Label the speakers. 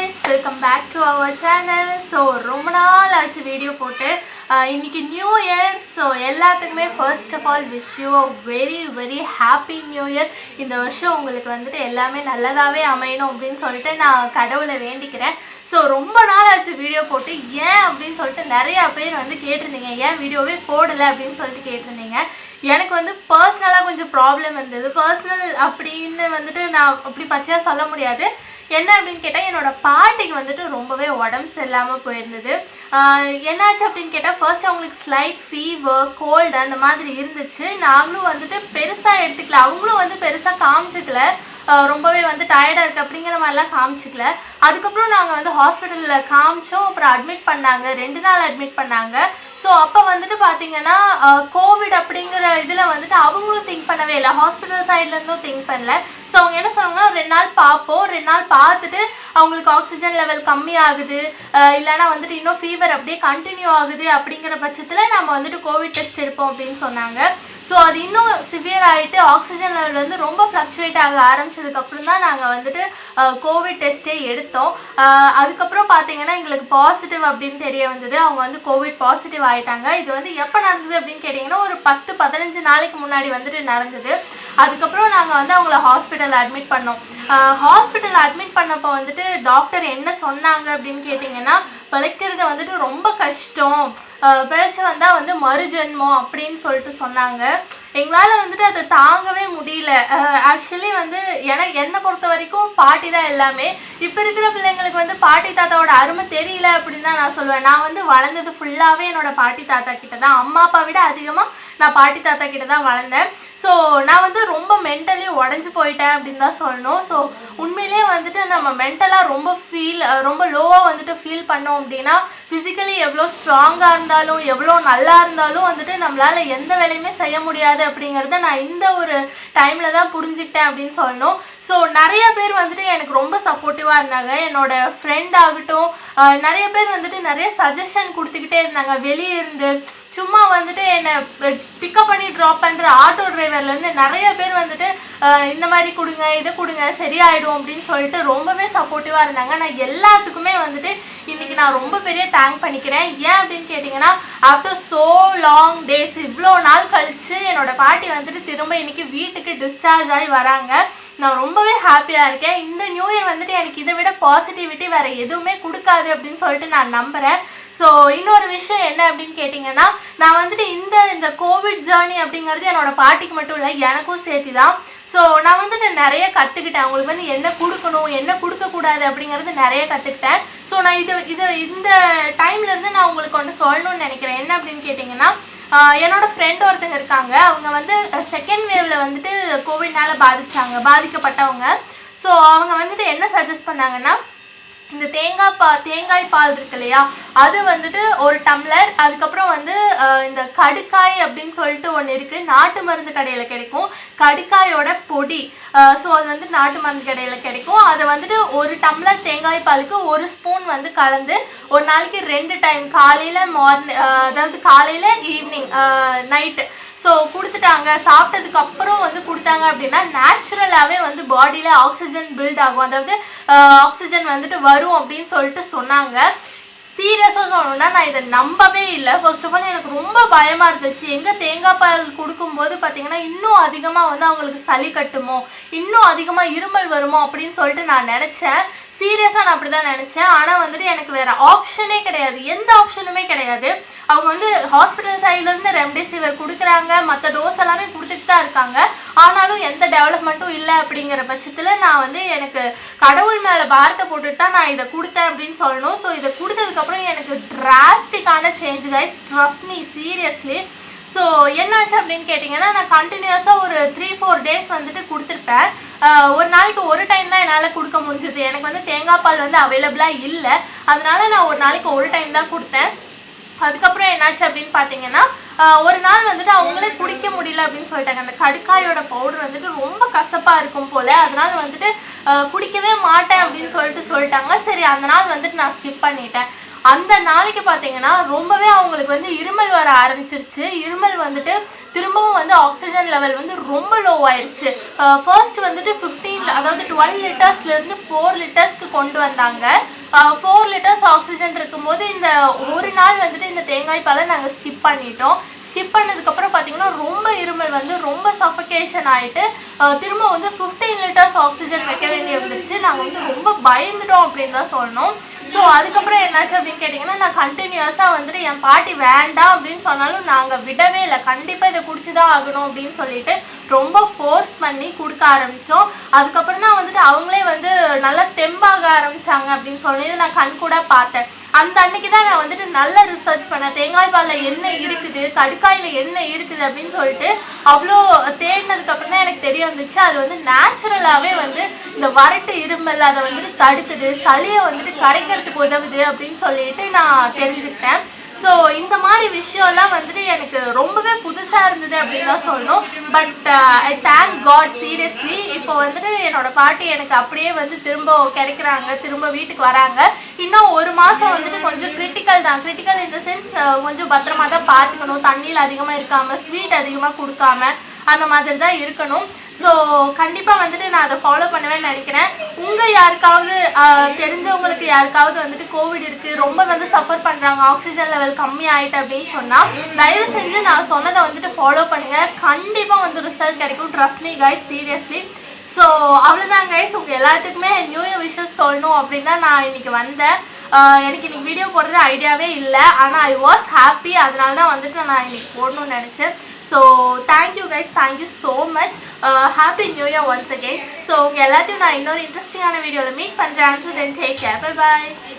Speaker 1: guys, welcome back to our channel. So ரொம்ப நாள் ஆச்சு வீடியோ போட்டு இன்னைக்கு நியூ இயர். ஸோ எல்லாத்துக்குமே first of all wish you a very happy new year. இந்த வருஷம் உங்களுக்கு வந்துட்டு எல்லாமே நல்லதாகவே அமையணும் அப்படின்னு சொல்லிட்டு நான் கடவுளை வேண்டிக்கிறேன். ஸோ ரொம்ப நாள் ஆச்சு வீடியோ போட்டு ஏன் அப்படின்னு சொல்லிட்டு நிறையா பேர் வந்து கேட்டிருந்தீங்க, ஏன் வீடியோவே போடலை அப்படின்னு சொல்லிட்டு கேட்டிருந்தீங்க. எனக்கு வந்து பர்சனலாக கொஞ்சம் ப்ராப்ளம் இருந்தது. பர்சனல் அப்படின்னு வந்துட்டு நான் அப்படி பச்சையாக சொல்ல முடியாது. என்ன அப்படின்னு கேட்டால் என்னோடய பாட்டிக்கு வந்துட்டு ரொம்பவே உடம்பு சரியில்லாமல் போயிருந்தது. என்னாச்சு அப்படின்னு கேட்டால் ஃபர்ஸ்ட் அவங்களுக்கு ஸ்லைட் ஃபீவர், கோல்டு அந்த மாதிரி இருந்துச்சு. நாங்களும் வந்துட்டு பெருசாக எடுத்துக்கல, அவங்களும் வந்து பெருசாக காமிச்சிக்கல, ரொம்பவே வந்து டயர்டாக இருக்குது அப்படிங்கிற மாதிரிலாம் காமிச்சிக்கல. அதுக்கப்புறம் நாங்கள் வந்து ஹாஸ்பிட்டலில் காமிச்சோம். அப்புறம் அட்மிட் பண்ணாங்க, 2 நாள் அட்மிட் பண்ணாங்க. ஸோ அப்போ வந்துட்டு பார்த்தீங்கன்னா கோவிட் அப்படிங்கிற இதில் வந்துட்டு அவங்களும் திங்க் பண்ணவே இல்லை, ஹாஸ்பிட்டல் சைட்லேருந்தும் திங்க் பண்ணல. ஸோ அவங்க என்ன சொன்னாங்கன்னா 2 நாள் பார்ப்போம், 2 நாள் பார்த்துட்டு அவங்களுக்கு ஆக்சிஜன் லெவல் கம்மியாகுது, இல்லைனா வந்துட்டு இன்னும் ஃபீவர் அப்படியே கண்டினியூ ஆகுது அப்படிங்கிற பட்சத்தில் நம்ம வந்துட்டு கோவிட் டெஸ்ட் எடுப்போம் அப்படின்னு சொன்னாங்க. ஸோ அது இன்னும் சிவியர் ஆகிட்டு ஆக்சிஜன் லெவல் வந்து ரொம்ப ஃப்ளக்சுவேட் ஆக ஆரம்பிச்சதுக்கப்புறம் தான் நாங்கள் வந்துட்டு கோவிட் டெஸ்ட்டே எடுத்தோம். அதுக்கப்புறம் பார்த்தீங்கன்னா எங்களுக்கு பாசிட்டிவ் அப்படின்னு தெரிய வந்தது. அவங்க வந்து கோவிட் பாசிட்டிவ் ஆகிட்டாங்க. இது வந்து எப்போ நடந்தது அப்படின்னு கேட்டிங்கன்னா ஒரு 10-15 நாளைக்கு முன்னாடி வந்துட்டு நடந்தது. அதுக்கப்புறம் நாங்கள் வந்து அவங்கள ஹாஸ்பிட்டல் அட்மிட் பண்ணோம். ஹாஸ்பிட்டல் அட்மிட் பண்ணப்போ வந்துட்டு டாக்டர் என்ன சொன்னாங்க அப்படின்னு கேட்டிங்கன்னா, பிழைக்கிறது வந்துட்டு ரொம்ப கஷ்டம், பிழைச்சி வந்தால் வந்து மறுஜென்மம் அப்படின்னு சொல்லிட்டு சொன்னாங்க. எங்களால் வந்துட்டு அதை தாங்கவே முடியல. ஆக்சுவலி வந்து என்னை பொறுத்த வரைக்கும் பாட்டி தான் எல்லாமே. இப்போ இருக்கிற பிள்ளைங்களுக்கு வந்து பாட்டி தாத்தாவோட அருமை தெரியல அப்படின்னு தான் நான் சொல்லுவேன். நான் வந்து வளர்ந்தது ஃபுல்லாகவே என்னோடய பாட்டி தாத்தா கிட்ட தான், அம்மா அப்பா விட அதிகமாக நான் பாட்டி தாத்தா கிட்ட தான் வளர்ந்தேன். ஸோ நான் வந்து ரொம்ப மென்டலி உடஞ்சி போயிட்டேன் அப்படின்னு தான் சொல்லணும். ஸோ உண்மையிலே வந்துட்டு நம்ம மென்டலாக ரொம்ப லோவாக வந்துட்டு ஃபீல் பண்ணோம் அப்படின்னா ஃபிசிக்கலி எவ்வளோ ஸ்ட்ராங்காக இருந்தாலும் எவ்வளோ நல்லா இருந்தாலும் வந்துட்டு நம்மளால் எந்த வேலையுமே செய்ய முடியாது அப்படிங்கிறத நான் இந்த ஒரு டைமில் தான் புரிஞ்சுக்கிட்டேன் அப்படின்னு சொல்லணும். ஸோ நிறைய பேர் வந்துட்டு எனக்கு ரொம்ப சப்போர்ட்டிவாக இருந்தாங்க. என்னோடய ஃப்ரெண்ட் ஆகட்டும், நிறைய பேர் வந்துட்டு நிறைய சஜஷன் கொடுத்துக்கிட்டே இருந்தாங்க. வெளியே இருந்து சும்மா வந்துட்டு என்னை பிக்கப் பண்ணி ட்ராப் பண்ணுற ஆட்டோ டிரைவர்லேருந்து நிறைய பேர் வந்துட்டு இந்த மாதிரி கொடுங்க, இதை கொடுங்க, சரியாயிடும் அப்படின்னு சொல்லிட்டு ரொம்பவே சப்போர்ட்டிவாக இருந்தாங்க. நான் எல்லாத்துக்குமே வந்துட்டு இன்றைக்கி நான் ரொம்ப பெரிய தேங்க் பண்ணிக்கிறேன். ஏன் அப்படின்னு கேட்டிங்கன்னா, ஆஃப்டர் ஸோ லாங் டேஸ், இவ்வளோ நாள் கழித்து என்னோடய பாட்டி வந்துட்டு திரும்ப இன்றைக்கி வீட்டுக்கு டிஸ்சார்ஜ் ஆகி வராங்க. நான் ரொம்பவே ஹாப்பியாக இருக்கேன். இந்த நியூ இயர் வந்துட்டு எனக்கு இதை விட பாசிட்டிவிட்டி வேறு எதுவுமே கொடுக்காது அப்படின்னு சொல்லிட்டு நான் நம்புகிறேன். ஸோ இன்னொரு விஷயம் என்ன அப்படின்னு கேட்டிங்கன்னா, நான் வந்துட்டு இந்த கோவிட் ஜேர்னி அப்படிங்கிறது என்னோடய பாட்டிக்கு மட்டும் இல்லை, எனக்கும் சேர்த்து தான். ஸோ நான் வந்துட்டு நிறைய கற்றுக்கிட்டேன். அவங்களுக்கு வந்து என்ன கொடுக்கணும், என்ன கொடுக்கக்கூடாது அப்படிங்கிறது நிறைய கற்றுக்கிட்டேன். ஸோ நான் இந்த டைம்லேருந்து நான் உங்களுக்கு ஒன்று சொல்லணும்னு நினைக்கிறேன். என்ன அப்படின்னு கேட்டிங்கன்னா, என்னோட ஃப்ரெண்ட் ஒருத்தங்க இருக்காங்க. அவங்க வந்து செகண்ட் வேவ்ல வந்துட்டு கோவிட்னால பாதிக்கப்பட்டவங்க. ஸோ அவங்க வந்துட்டு என்ன சஜஸ்ட் பண்ணாங்கன்னா, இந்த தேங்காய் பால் இருக்கு இல்லையா, அது வந்துட்டு 1 டம்ளர், அதுக்கப்புறம் வந்து இந்த கடுக்காய் அப்படின்னு சொல்லிட்டு ஒன்று இருக்குது, நாட்டு மருந்து கடையில் கிடைக்கும், கடுக்காயோட பொடி. ஸோ அது வந்து நாட்டு மருந்து கடையில் கிடைக்கும். அதை வந்துட்டு 1 டம்ளர் தேங்காய் பாலுக்கு 1 ஸ்பூன் வந்து கலந்து ஒரு நாளைக்கு 2 டைம், காலையில் மார்னிங், அதாவது காலையில், ஈவினிங், நைட்டு ஸோ கொடுத்துட்டாங்க. சாப்பிட்டதுக்கு அப்புறம் வந்து கொடுத்தாங்க அப்படின்னா நேச்சுரலாகவே வந்து பாடியில் ஆக்சிஜன் பில்ட் ஆகும், அதாவது ஆக்சிஜன் வந்துட்டு வரும் அப்படின்னு சொல்லிட்டு சொன்னாங்க. சீரியஸாக சொல்லணும்னா நான் இதை நம்பவே இல்லை. ஃபர்ஸ்ட் ஆஃப் ஆல் எனக்கு ரொம்ப பயமாக இருந்துச்சு. எங்கே தேங்காய் பால் கொடுக்கும்போது பார்த்திங்கன்னா இன்னும் அதிகமாக வந்து அவங்களுக்கு சளி கட்டுமோ, இன்னும் அதிகமாக இருமல் வருமோ அப்படின்னு சொல்லிட்டு நான் நினச்சேன். சீரியஸாக நான் அப்படி தான் நினச்சேன். ஆனால் வந்துட்டு எனக்கு வேறு ஆப்ஷனே கிடையாது, எந்த ஆப்ஷனுமே கிடையாது. அவங்க வந்து ஹாஸ்பிட்டல் சைட்லேருந்து ரெம்டெசிவிர் கொடுக்குறாங்க, மற்ற டோஸ் எல்லாமே கொடுத்துட்டு தான் இருக்காங்க. ஆனாலும் எந்த டெவலப்மெண்ட்டும் இல்லை அப்படிங்கிற பட்சத்தில் நான் வந்து எனக்கு கடவுள் மேலே பாரத்தை போட்டுட்டு தான் நான் இதை கொடுத்தேன் அப்படின்னு சொல்லணும். ஸோ இதை கொடுத்ததுக்கப்புறம் எனக்கு டிராஸ்டிக்கான change guys, trust me, seriously. So என்னாச்சு அப்படின்னு கேட்டிங்கன்னா, நான் கண்டினியூஸாக ஒரு 3-4 டேஸ் வந்துட்டு கொடுத்துருப்பேன். ஒரு நாளைக்கு 1 டைம் தான் என்னால் கொடுக்க முடிஞ்சது. எனக்கு வந்து தேங்காய் பால் வந்து அவைலபிளாக இல்லை, அதனால நான் ஒரு நாளைக்கு 1 டைம் தான் கொடுத்தேன். அதுக்கப்புறம் என்னாச்சு அப்படின்னு பார்த்தீங்கன்னா, ஒரு நாள் வந்துட்டு அவங்களே குடிக்க முடியல அப்படின்னு சொல்லிட்டாங்க. அந்த கடுக்காயோட பவுடர் வந்துட்டு ரொம்ப கசப்பாக இருக்கும் போல், அதனால வந்துட்டு குடிக்கவே மாட்டேன் அப்படின்னு சொல்லிட்டாங்க. சரி, அந்த நாள் வந்துட்டு நான் ஸ்கிப் பண்ணிட்டேன். அந்த நாளைக்கு பார்த்தீங்கன்னா ரொம்பவே அவங்களுக்கு வந்து இருமல் வர ஆரம்பிச்சிருச்சு. இருமல் வந்துட்டு திரும்பவும் வந்து ஆக்சிஜன் லெவல் வந்து ரொம்ப லோ ஆயிடுச்சு. ஃபர்ஸ்ட் வந்துட்டு 15 அதாவது 12 லிட்டர்ஸ்லேருந்து 4 லிட்டர்ஸ்க்கு கொண்டு வந்தாங்க. 4 லிட்டர்ஸ் ஆக்சிஜன் இருக்கும்போது இந்த ஒரு நாள் வந்துட்டு இந்த தேங்காய் பாலை நாங்கள் ஸ்கிப் பண்ணிட்டோம். ஸ்கிப் பண்ணதுக்கப்புறம் பார்த்தீங்கன்னா ரொம்ப இருமல் வந்து ரொம்ப சஃபகேஷன் ஆகிட்டு திரும்ப வந்து 15 லிட்டர்ஸ் ஆக்சிஜன் வைக்க வேண்டிய வந்துருச்சு. நாங்கள் வந்து ரொம்ப பயந்துட்டோம் அப்படின்னு தான் சொல்லணும். ஸோ அதுக்கப்புறம் என்னாச்சு அப்படின்னு கேட்டிங்கன்னா, நான் கண்டினியூஸாக வந்துட்டு என் பாட்டி வேண்டாம் அப்படின்னு சொன்னாலும் நாங்கள் விடவே இல்லை. கண்டிப்பாக இதை குடிச்சு தான் ஆகணும் அப்படின்னு சொல்லிட்டு ரொம்ப ஃபோர்ஸ் பண்ணி கொடுக்க ஆரம்பித்தோம். அதுக்கப்புறம் தான் வந்துட்டு அவங்களே வந்து நல்லா தெம்பாக ஆரம்பித்தாங்க அப்படின்னு சொல்லி நான் கண் கூட பார்த்தேன். அந்த அன்னைக்கு தான் நான் வந்துட்டு நல்ல ரிசர்ச் பண்ணேன். தேங்காய் பாலில் என்ன இருக்குது, கடுக்காயில் என்ன இருக்குது அப்படின்னு சொல்லிட்டு அவ்வளோ தேடினதுக்கப்புறம் தான் எனக்கு தெரிய வந்துச்சு. அது வந்து நேச்சுரலாகவே வந்து இந்த வறட்டு இருமல் அதை வந்துட்டு தடுக்குது, சளியை வந்துட்டு கரைக்கிறதுக்கு உதவுது அப்படின்னு சொல்லிட்டு நான் தெரிஞ்சுக்கிட்டேன். ஸோ இந்த மாதிரி விஷயம்லாம் வந்துட்டு எனக்கு ரொம்பவே புதுசாக இருந்தது அப்படின்னு தான் சொல்லணும். But I thank God seriously. இப்போ வந்துட்டு என்னோட பாட்டி எனக்கு அப்படியே வந்து திரும்ப கிடைக்கிறாங்க, திரும்ப வீட்டுக்கு வராங்க. இன்னும் ஒரு மாதம் வந்துட்டு கொஞ்சம் கிரிட்டிக்கல் தான். கிரிட்டிக்கல் இந்த சென்ஸ் கொஞ்சம் பத்திரமா தான் பார்த்துக்கணும். தண்ணியில் அதிகமாக இருக்காமல், ஸ்வீட் அதிகமாக கொடுக்காம அந்த மாதிரி தான் இருக்கணும். ஸோ கண்டிப்பாக வந்துட்டு நான் அதை ஃபாலோ பண்ணுவேன்னு நினைக்கிறேன். உங்கள் யாருக்காவது தெரிஞ்சவங்களுக்கு யாருக்காவது வந்துட்டு கோவிட் இருக்குது, ரொம்ப வந்து சஃபர் பண்ணுறாங்க, ஆக்சிஜன் லெவல் கம்மி ஆகிட்டு அப்படின்னு சொன்னால் தயவு செஞ்சு நான் சொன்னதை வந்துட்டு ஃபாலோ பண்ணுங்கள். கண்டிப்பாக வந்து ரிசல்ட் கிடைக்கும். Trust me guys, seriously. So அவ்வளோதான் கைஸ், உங்கள் எல்லாத்துக்குமே நியூ இயர் விஷஸ் சொல்லணும் அப்படின்னு தான் நான் இன்றைக்கி வந்தேன். எனக்கு இன்றைக்கி வீடியோ போடுறது ஐடியாவே இல்லை, ஆனால் ஐ வாஸ் ஹாப்பி. அதனால தான் வந்துட்டு நான் இன்றைக்கி போடணும்னு நினச்சேன். So thank you guys, thank you so much. Happy new year once again. So உங்கள் எல்லாத்தையும் நான் இன்னொரு இன்ட்ரெஸ்டிங்கான வீடியோவில் மீட் பண்ணுறேன். Until then, take care. Bye bye.